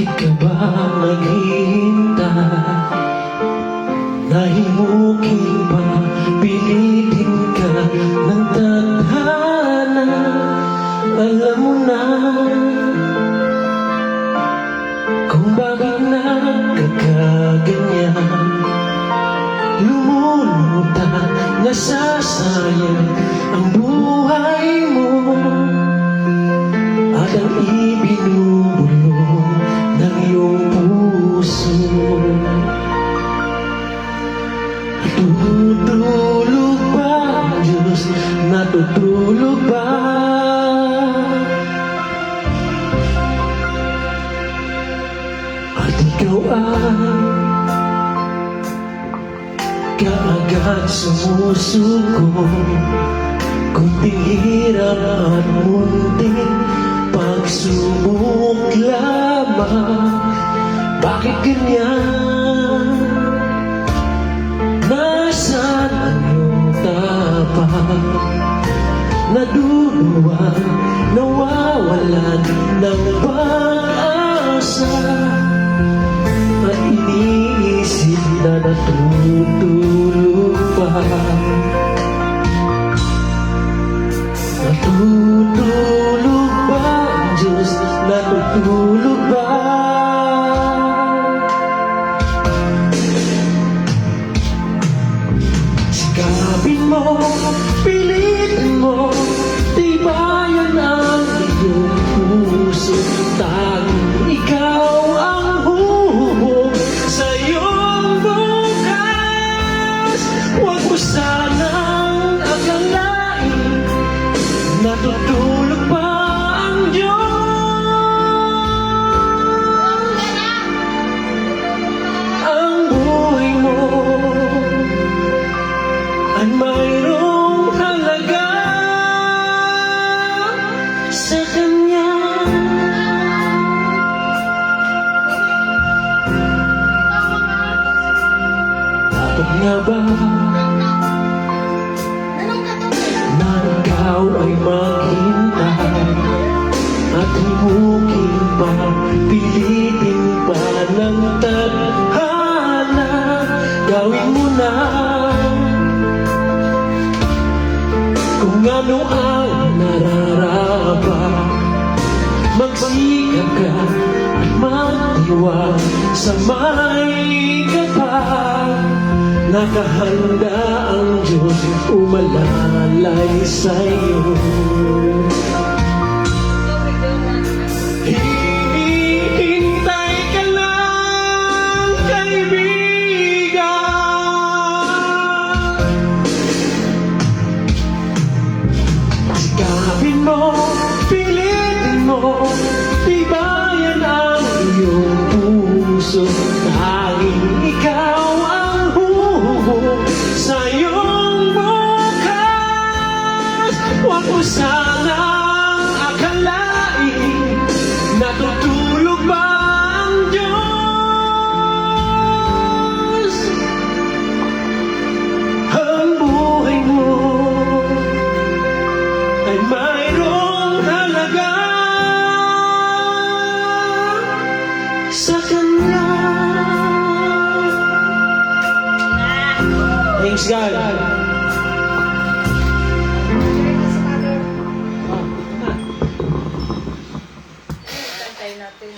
Bakit ka ba naghihintay? Nahimukin ba, pilitin ka ng tadhana? Alam mo na kung bakit nagkakaganyan. Lumulutan, nasasayang ang buhay mo, at ang ibinubulong ng iyong puso. Natutulog ba ang Diyos? Natutulog ba? At ikaw ay kaagad sumusuko, kunting hirap at munting pagsubok lamang. Bakit ganyan? Nasaan ang iyong tapat? Naduluwang, nawawalan ng pag-asa, at iniisip na natutulog pa. Natutulog ba ang Diyos? Natutulog ba? Sikapin mo, pilitin mo, tibayan ang iyong puso. Tanging ikaw ang huhubog sa iyong bukas. Huwag mo sanang akalain natutulog pa ang Diyos. Ang buhay mo ay mayroong halaga sa Kanya. Dapat nga ba na ikaw ay maghintay at himukin pa, pilitin pa ng tadhana? Gawin mo na kung ano ang nararapat. Magsikap ka at magdiwang sa may kapal. Nakahanda ang Diyos umalalay sa'yo. Hinihintay ka lang, kaibigan. Sikapin mo, pilitin mo, tibayan ang iyong puso. Tanging ikaw ang huhubog sa iyong bukas. Huwag mo sanang akalain natutulog ba ang Diyos. Ang buhay mo ay mayroong halaga sa Kanya. Thanks God. Tantay natin.